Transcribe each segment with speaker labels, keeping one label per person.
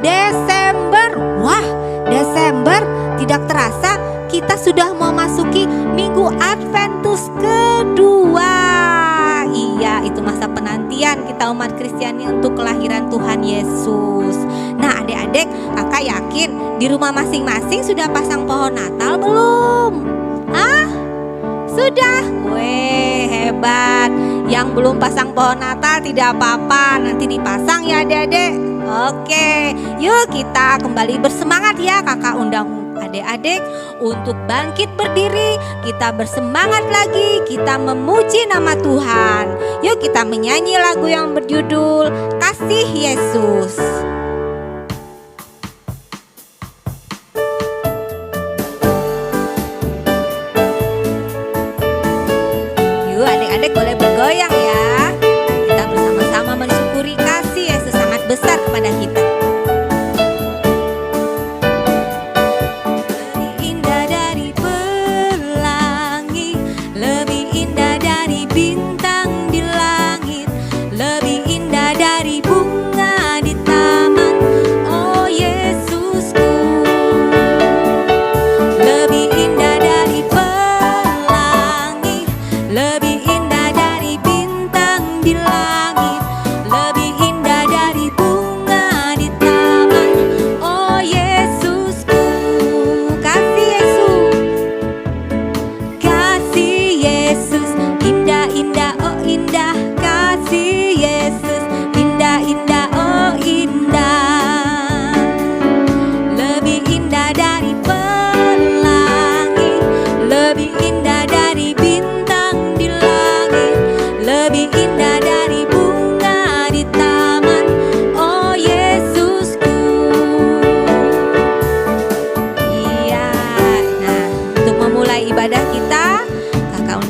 Speaker 1: Desember. Wah, Desember tidak terasa kita sudah memasuki Minggu Adventus kedua. Iya, itu masa penantian kita umat Kristiani untuk kelahiran Tuhan Yesus. Nah, adik-adik, kakak yakin di rumah masing-masing sudah pasang pohon Natal belum? Hah? Sudah? Weh, hebat. Yang belum pasang pohon Natal tidak apa-apa, nanti dipasang ya adik-adik. Oke, yuk kita kembali bersemangat ya. Kakak undang adik-adik untuk bangkit berdiri. Kita bersemangat lagi, kita memuji nama Tuhan. Yuk kita menyanyi lagu yang berjudul Kasih Yesus. Yuk adik-adik boleh bergoyang ya. Kita bersama-sama mensyukuri kasih Yesus sangat besar kepada kita.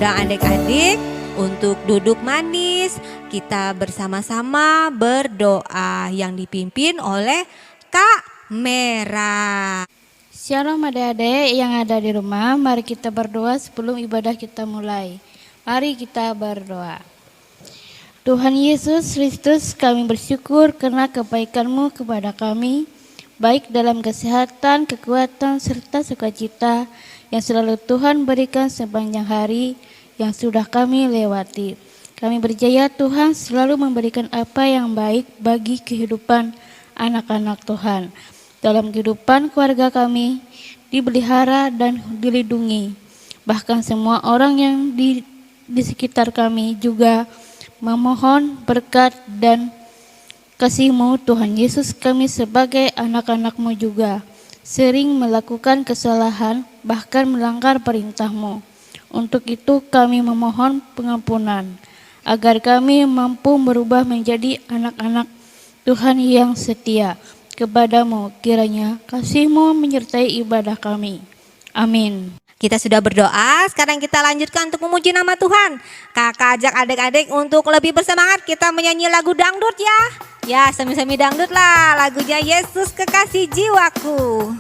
Speaker 1: Adik-adik untuk duduk manis, kita bersama-sama berdoa yang dipimpin oleh Kak Mera.
Speaker 2: Shalom adik-adik yang ada di rumah, mari kita berdoa sebelum ibadah kita mulai. Mari kita berdoa. Tuhan Yesus Kristus, kami bersyukur karena kebaikan-Mu kepada kami, baik dalam kesehatan, kekuatan, serta sukacita yang selalu Tuhan berikan sepanjang hari yang sudah kami lewati. Kami berjaya Tuhan selalu memberikan apa yang baik bagi kehidupan anak-anak Tuhan. Dalam kehidupan keluarga kami dipelihara dan dilindungi. Bahkan semua orang yang di sekitar kami juga memohon berkat dan kasih-Mu Tuhan Yesus. Kami sebagai anak-anak-Mu juga sering melakukan kesalahan, bahkan melanggar perintah-Mu. Untuk itu kami memohon pengampunan, agar kami mampu berubah menjadi anak-anak Tuhan yang setia kepada-Mu. Kiranya kasih-Mu menyertai ibadah kami. Amin.
Speaker 1: Kita sudah berdoa, sekarang kita lanjutkan untuk memuji nama Tuhan. Kakak ajak adik-adik untuk lebih bersemangat, kita menyanyi lagu dangdut ya. Ya, semi-semi dangdut lah, lagunya Yesus Kekasih Jiwaku.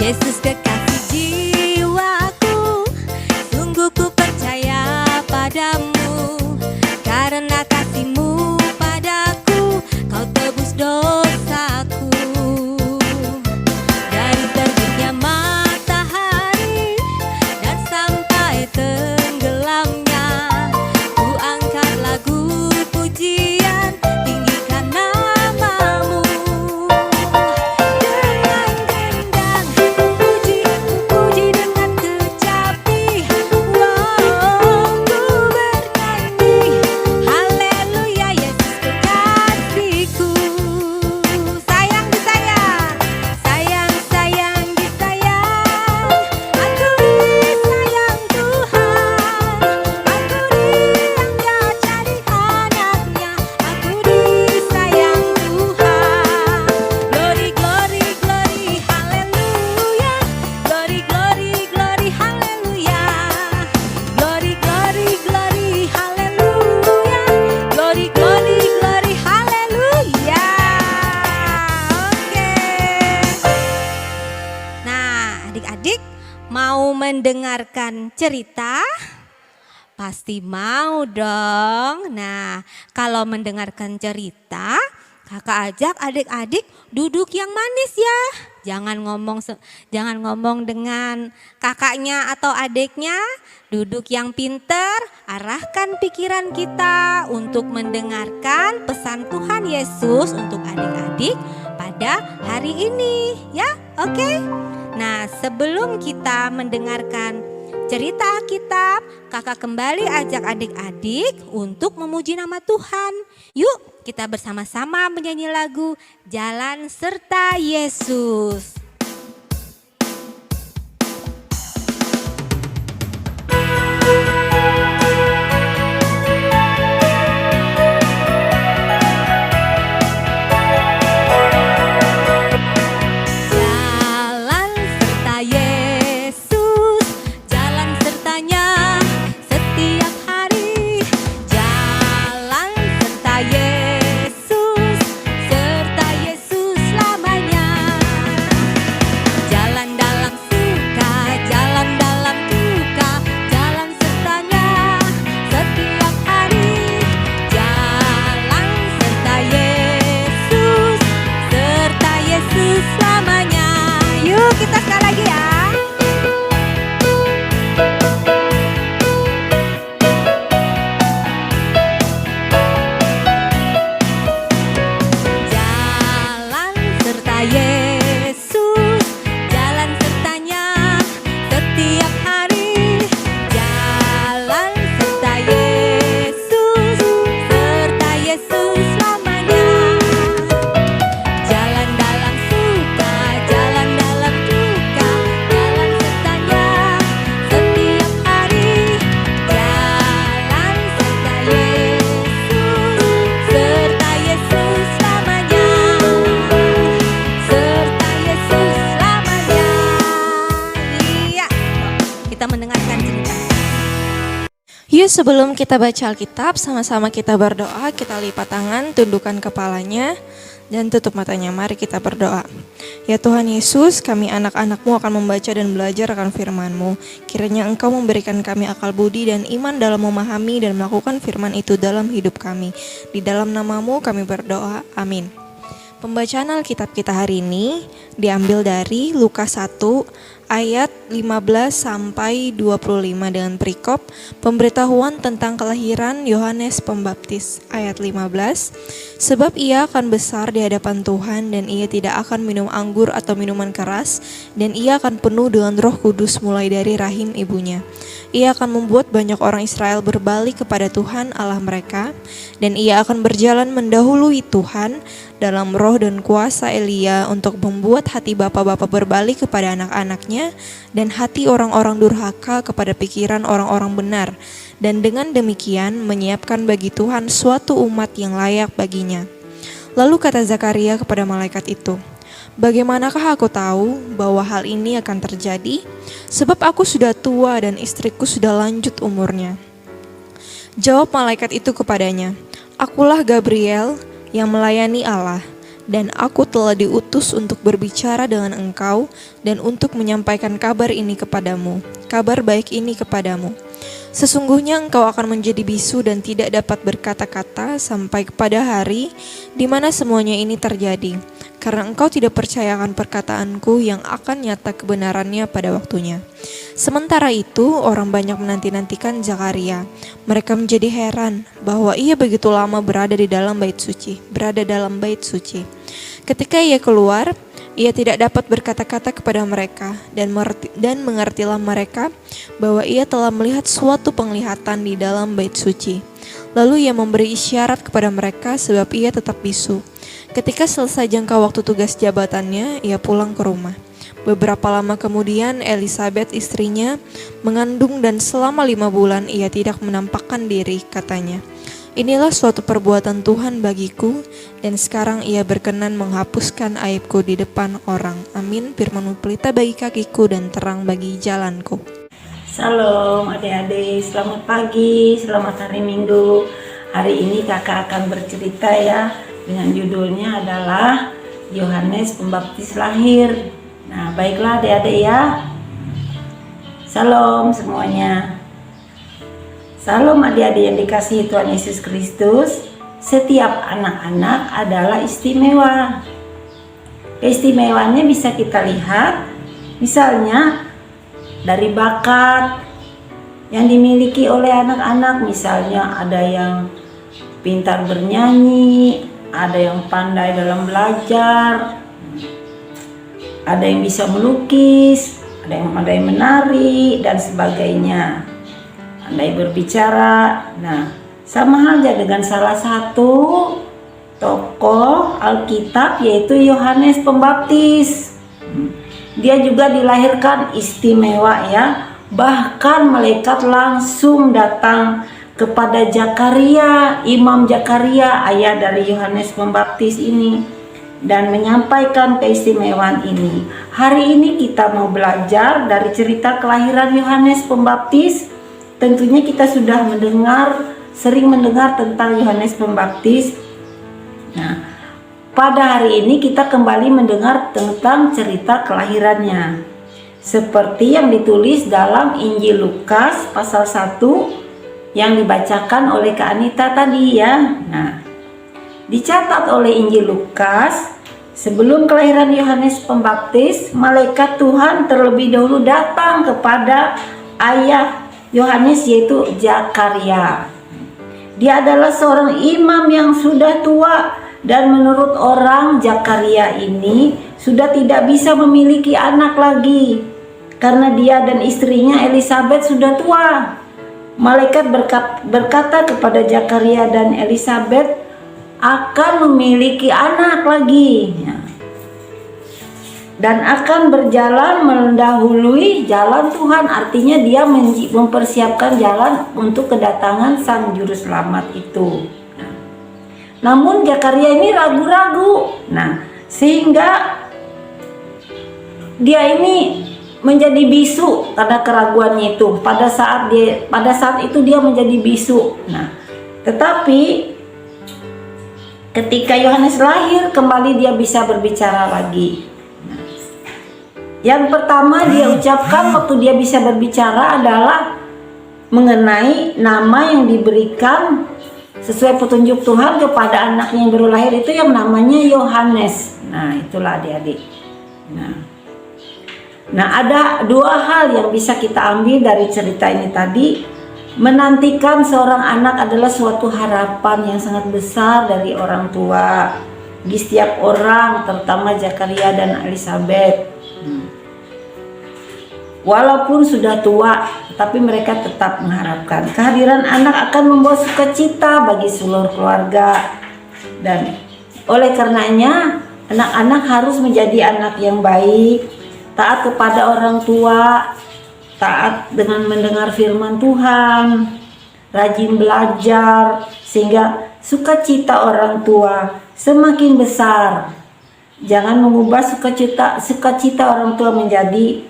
Speaker 1: Yesus kekasih jiwaku, sungguh ku percaya padamu. Karena kasih-Mu padaku, Kau tebus dosaku. Dari terbitnya matahari dan sampai tenggelamnya, ku angkat lagu pujian, tinggikan nama-Mu. Dengan gendang puji Mau mendengarkan cerita? Pasti mau dong. Nah, kalau mendengarkan cerita, kakak ajak adik-adik duduk yang manis ya. Jangan ngomong dengan kakaknya atau adiknya. Duduk yang pinter, arahkan pikiran kita untuk mendengarkan pesan Tuhan Yesus untuk adik-adik pada hari ini ya. Oke? Nah, sebelum kita mendengarkan cerita Alkitab, kakak kembali ajak adik-adik untuk memuji nama Tuhan. Yuk kita bersama-sama menyanyi lagu Jalan Serta Yesus.
Speaker 3: Yuk sebelum kita baca Alkitab, sama-sama kita berdoa, kita lipat tangan, tundukkan kepalanya, dan tutup matanya. Mari kita berdoa. Ya Tuhan Yesus, kami anak-anak-Mu akan membaca dan belajar akan firman-Mu. Kiranya Engkau memberikan kami akal budi dan iman dalam memahami dan melakukan firman itu dalam hidup kami. Di dalam nama-Mu kami berdoa, amin. Pembacaan Alkitab kita hari ini diambil dari Lukas 1 ayat 15 sampai 25 dengan perikop pemberitahuan tentang kelahiran Yohanes Pembaptis ayat 15. Sebab ia akan besar di hadapan Tuhan dan ia tidak akan minum anggur atau minuman keras dan ia akan penuh dengan Roh Kudus mulai dari rahim ibunya. Ia akan membuat banyak orang Israel berbalik kepada Tuhan Allah mereka dan ia akan berjalan mendahului Tuhan dalam roh dan kuasa Elia untuk membuat hati bapa-bapa berbalik kepada anak-anaknya dan hati orang-orang durhaka kepada pikiran orang-orang benar, dan dengan demikian menyiapkan bagi Tuhan suatu umat yang layak baginya. Lalu kata Zakaria kepada malaikat itu, "Bagaimanakah aku tahu bahwa hal ini akan terjadi? Sebab aku sudah tua dan istriku sudah lanjut umurnya." Jawab malaikat itu kepadanya, "Akulah Gabriel yang melayani Allah, dan aku telah diutus untuk berbicara dengan engkau dan untuk menyampaikan kabar ini kepadamu, kabar baik ini kepadamu. Sesungguhnya engkau akan menjadi bisu dan tidak dapat berkata-kata sampai kepada hari di mana semuanya ini terjadi, karena engkau tidak percayakan perkataanku yang akan nyata kebenarannya pada waktunya." Sementara itu orang banyak menanti-nantikan Zakaria. Mereka menjadi heran bahwa ia begitu lama berada dalam bait suci. Ketika ia keluar, ia tidak dapat berkata-kata kepada mereka dan mengertilah mereka bahwa ia telah melihat suatu penglihatan di dalam bait suci. Lalu ia memberi isyarat kepada mereka sebab ia tetap bisu. Ketika selesai jangka waktu tugas jabatannya, ia pulang ke rumah. Beberapa lama kemudian Elisabet istrinya mengandung dan selama 5 bulan ia tidak menampakkan diri, katanya, "Inilah suatu perbuatan Tuhan bagiku, dan sekarang ia berkenan menghapuskan aibku di depan orang. Amin. Firman-Mu pelita bagi kakiku dan terang bagi jalanku."
Speaker 4: Salam adik-adik, selamat pagi, selamat hari Minggu. Hari ini kakak akan bercerita ya, dengan judulnya adalah Yohanes Pembaptis lahir. Nah, baiklah adik-adik ya. Salam semuanya. Salam adik-adik yang dikasihi Tuhan Yesus Kristus. Setiap anak-anak adalah istimewa. Keistimewaannya bisa kita lihat, misalnya dari bakat yang dimiliki oleh anak-anak. Misalnya ada yang pintar bernyanyi, ada yang pandai dalam belajar, ada yang bisa melukis, ada yang pandai menari dan sebagainya, pandai berbicara. Nah, sama halnya dengan salah satu tokoh Alkitab yaitu Yohanes Pembaptis. Dia juga dilahirkan istimewa ya. Bahkan malaikat langsung datang kepada Zakaria, Imam Zakaria, ayah dari Yohanes Pembaptis ini, dan menyampaikan keistimewaan ini. Hari ini kita mau belajar dari cerita kelahiran Yohanes Pembaptis. Tentunya kita sudah sering mendengar tentang Yohanes Pembaptis. Nah, pada hari ini kita kembali mendengar tentang cerita kelahirannya, seperti yang ditulis dalam Injil Lukas pasal 1 yang dibacakan oleh Kak Anita tadi ya. Nah, dicatat oleh Injil Lukas, sebelum kelahiran Yohanes Pembaptis, malaikat Tuhan terlebih dahulu datang kepada ayah Yohanes yaitu Zakaria. Dia adalah seorang imam yang sudah tua, dan menurut orang Zakaria ini sudah tidak bisa memiliki anak lagi karena dia dan istrinya Elisabet sudah tua. Malaikat berkata kepada Zakaria dan Elisabet akan memiliki anak lagi dan akan berjalan mendahului jalan Tuhan. Artinya dia mempersiapkan jalan untuk kedatangan Sang Juru Selamat itu. Namun Zakaria ini ragu-ragu. Nah, sehingga dia ini menjadi bisu karena keraguannya itu. Pada saat itu dia menjadi bisu. Nah, tetapi ketika Yohanes lahir, kembali dia bisa berbicara lagi. Yang pertama dia ucapkan waktu dia bisa berbicara adalah mengenai nama yang diberikan sesuai petunjuk Tuhan kepada anaknya yang baru lahir itu yang namanya Yohanes. Nah, itulah adik-adik. Nah, ada dua hal yang bisa kita ambil dari cerita ini tadi. Menantikan seorang anak adalah suatu harapan yang sangat besar dari orang tua di setiap orang, terutama Zakaria dan Elisabet. Walaupun sudah tua, tapi mereka tetap mengharapkan kehadiran anak akan membawa sukacita bagi seluruh keluarga. Dan oleh karenanya, anak-anak harus menjadi anak yang baik, taat kepada orang tua, taat dengan mendengar firman Tuhan, rajin belajar, sehingga sukacita orang tua semakin besar. Jangan mengubah sukacita orang tua menjadi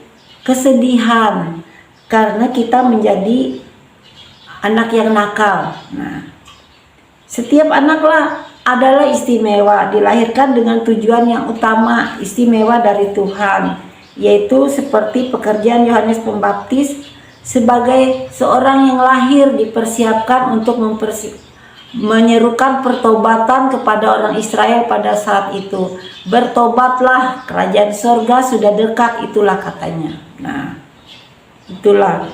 Speaker 4: kesedihan karena kita menjadi anak yang nakal. Nah, setiap anaklah adalah istimewa, dilahirkan dengan tujuan yang utama, istimewa dari Tuhan, yaitu seperti pekerjaan Yohanes Pembaptis sebagai seorang yang lahir dipersiapkan untuk menyerukan pertobatan kepada orang Israel pada saat itu. Bertobatlah, kerajaan sorga sudah dekat, itulah katanya. Nah, itulah.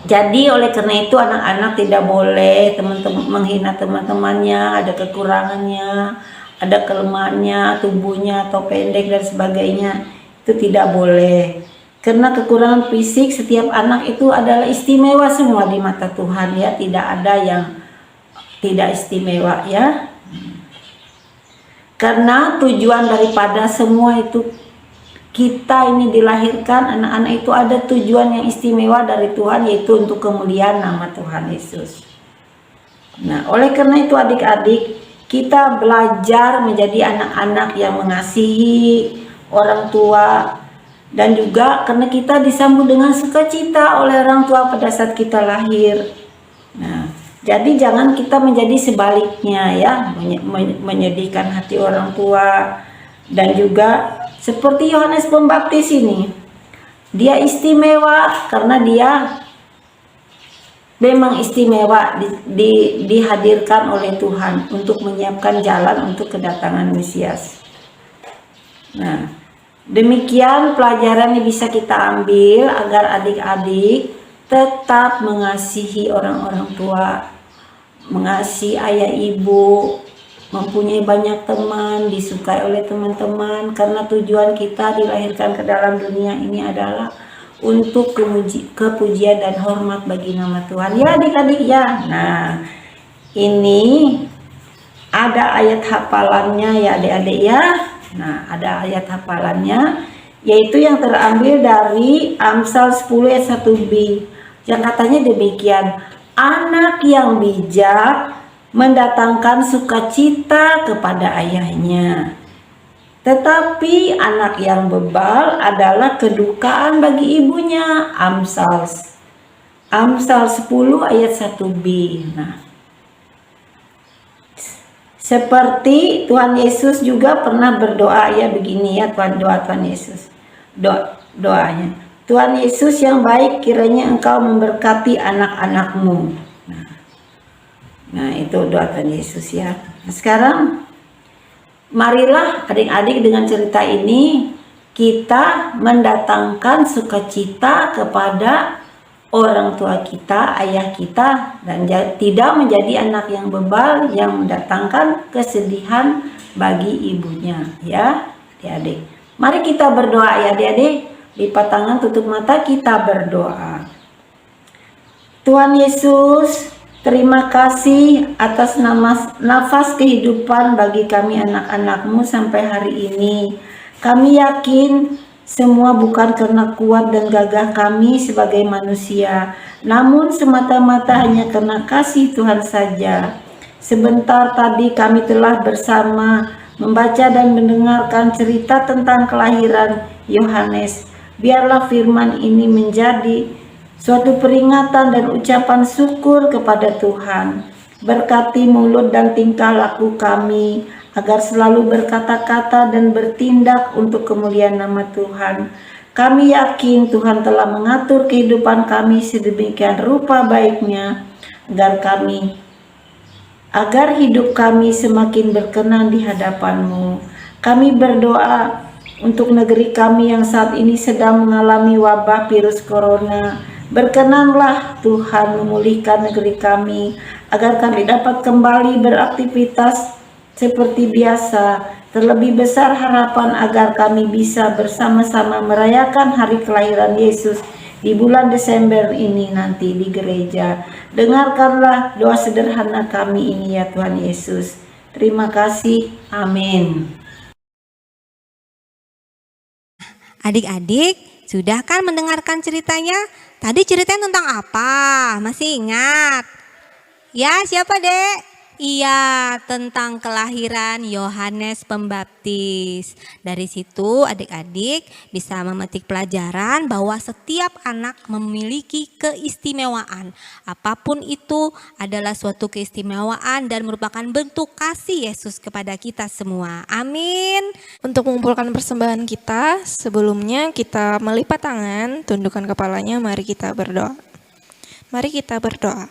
Speaker 4: Jadi oleh karena itu anak-anak tidak boleh menghina teman-temannya, ada kekurangannya, ada kelemahannya, tubuhnya atau pendek dan sebagainya. Itu tidak boleh. Karena kekurangan fisik setiap anak itu adalah istimewa semua di mata Tuhan ya, tidak ada yang tidak istimewa ya. Karena tujuan daripada semua itu kita ini dilahirkan, anak-anak itu ada tujuan yang istimewa dari Tuhan, yaitu untuk kemuliaan nama Tuhan Yesus. Nah, oleh karena itu adik-adik, kita belajar menjadi anak-anak yang mengasihi orang tua, dan juga karena kita disambut dengan sukacita oleh orang tua pada saat kita lahir. Nah, jadi jangan kita menjadi sebaliknya ya, menyedihkan hati orang tua. Dan juga seperti Yohanes Pembaptis ini, Dia istimewa karena dia memang istimewa dihadirkan oleh Tuhan untuk menyiapkan jalan untuk kedatangan Mesias. Nah, demikian pelajaran yang bisa kita ambil agar adik-adik tetap mengasihi orang-orang tua, mengasihi ayah ibu, mempunyai banyak teman, disukai oleh teman-teman, karena tujuan kita dilahirkan ke dalam dunia ini adalah untuk kepujian dan hormat bagi nama Tuhan. Ya adik-adik ya. Nah, ini ada ayat hafalannya ya adik-adik ya. Nah, ada ayat hafalannya, yaitu yang terambil dari Amsal 10 ayat 1b. Yang katanya demikian, anak yang bijak mendatangkan sukacita kepada ayahnya, tetapi anak yang bebal adalah kedukaan bagi ibunya. Amsal 10 ayat 1b. Nah, seperti Tuhan Yesus juga pernah berdoa ya begini ya, Tuhan Yesus. Doanya, Tuhan Yesus yang baik, kiranya Engkau memberkati anak-anakmu. Nah, itu doa Tuhan Yesus ya. Nah, sekarang marilah adik-adik dengan cerita ini kita mendatangkan sukacita kepada orang tua kita, ayah kita, dan tidak menjadi anak yang bebal yang mendatangkan kesedihan bagi ibunya ya adik-adik. Mari kita berdoa ya adik-adik. Lipat tangan, tutup mata, kita berdoa. Tuhan Yesus, terima kasih atas nafas kehidupan bagi kami anak-anak-Mu sampai hari ini. Kami yakin semua bukan karena kuat dan gagah kami sebagai manusia, namun semata-mata hanya karena kasih Tuhan saja. Sebentar tadi kami telah bersama membaca dan mendengarkan cerita tentang kelahiran Yohanes. Biarlah firman ini menjadi suatu peringatan dan ucapan syukur kepada Tuhan. Berkati mulut dan tingkah laku kami, agar selalu berkata-kata dan bertindak untuk kemuliaan nama Tuhan. Kami yakin Tuhan telah mengatur kehidupan kami sedemikian rupa baiknya, agar hidup kami semakin berkenan di hadapan-Mu. Kami berdoa untuk negeri kami yang saat ini sedang mengalami wabah virus corona. Berkenanlah Tuhan memulihkan negeri kami, agar kami dapat kembali beraktivitas seperti biasa. Terlebih besar harapan agar kami bisa bersama-sama merayakan hari kelahiran Yesus di bulan Desember ini nanti di gereja. Dengarkanlah doa sederhana kami ini ya Tuhan Yesus. Terima kasih. Amin.
Speaker 1: Adik-adik, sudah kan mendengarkan ceritanya? Tadi ceritanya tentang apa? Masih ingat? Ya, siapa dek? Iya, tentang kelahiran Yohanes Pembaptis. Dari situ adik-adik bisa memetik pelajaran bahwa setiap anak memiliki keistimewaan. Apapun itu adalah suatu keistimewaan dan merupakan bentuk kasih Yesus kepada kita semua. Amin.
Speaker 3: Untuk mengumpulkan persembahan kita, sebelumnya kita melipat tangan, tundukkan kepalanya, mari kita berdoa. Mari kita berdoa.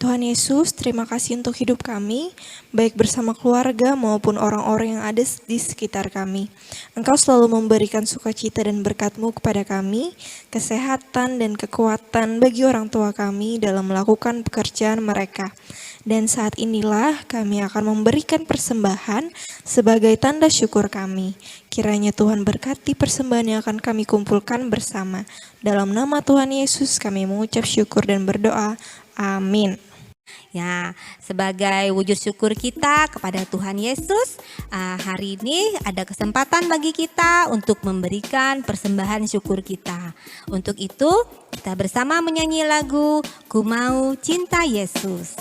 Speaker 3: Tuhan Yesus, terima kasih untuk hidup kami, baik bersama keluarga maupun orang-orang yang ada di sekitar kami. Engkau selalu memberikan sukacita dan berkat-Mu kepada kami, kesehatan dan kekuatan bagi orang tua kami dalam melakukan pekerjaan mereka. Dan saat inilah kami akan memberikan persembahan sebagai tanda syukur kami. Kiranya Tuhan berkati persembahan yang akan kami kumpulkan bersama. Dalam nama Tuhan Yesus kami mengucap syukur dan berdoa. Amin.
Speaker 1: Ya, sebagai wujud syukur kita kepada Tuhan Yesus, hari ini ada kesempatan bagi kita untuk memberikan persembahan syukur kita. Untuk itu, kita bersama menyanyi lagu Ku Mau Cinta Yesus.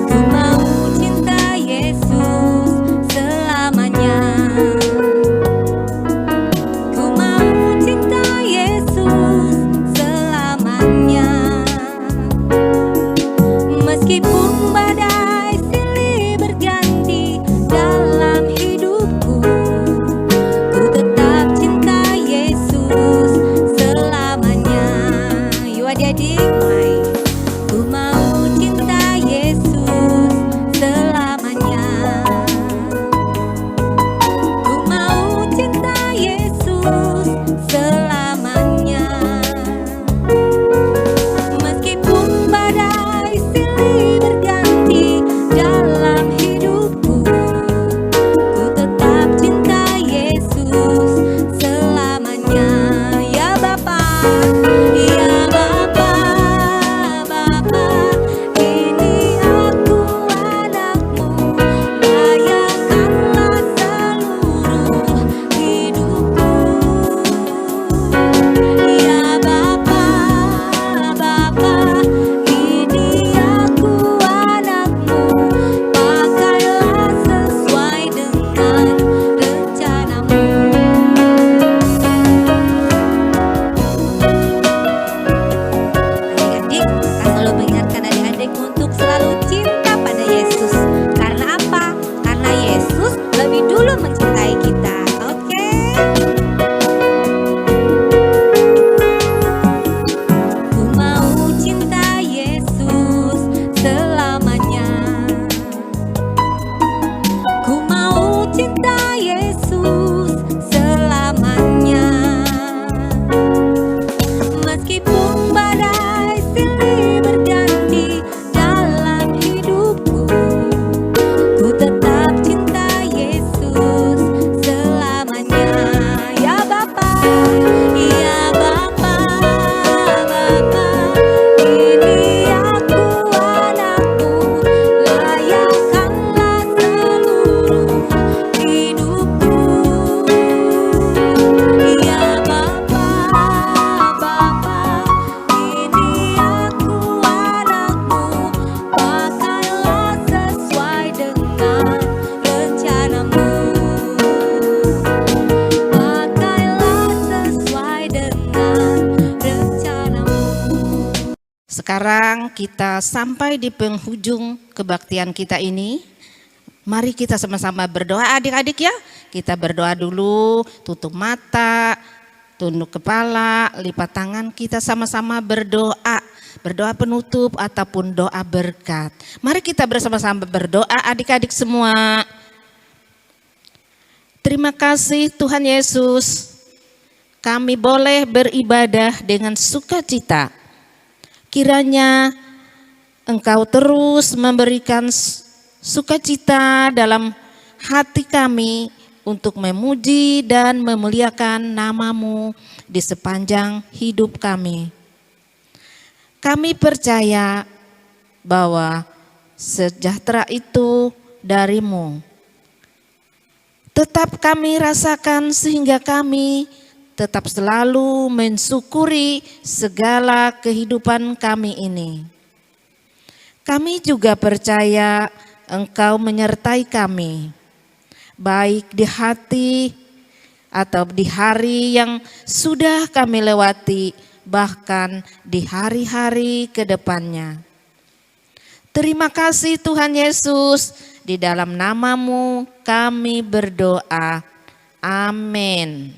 Speaker 1: Ku mau cinta Yesus selamanya.
Speaker 5: Sekarang kita sampai di penghujung kebaktian kita ini. Mari kita sama-sama berdoa adik-adik ya. Kita berdoa dulu, tutup mata, tunduk kepala, lipat tangan, kita sama-sama berdoa. Berdoa penutup ataupun doa berkat. Mari kita bersama-sama berdoa adik-adik semua. Terima kasih Tuhan Yesus. Kami boleh beribadah dengan sukacita. Kiranya Engkau terus memberikan sukacita dalam hati kami untuk memuji dan memuliakan nama-Mu di sepanjang hidup kami. Kami percaya bahwa sejahtera itu dari-Mu. Tetap kami rasakan sehingga kami tetap selalu mensyukuri segala kehidupan kami ini. Kami juga percaya Engkau menyertai kami, baik di hati atau di hari yang sudah kami lewati, bahkan di hari-hari ke depannya. Terima kasih Tuhan Yesus, di dalam nama-Mu kami berdoa. Amin.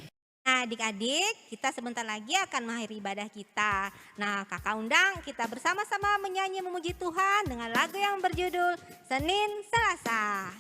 Speaker 1: Nah, adik-adik, kita sebentar lagi akan mengakhiri ibadah kita. Nah, kakak undang kita bersama-sama menyanyi memuji Tuhan dengan lagu yang berjudul Senin Selasa.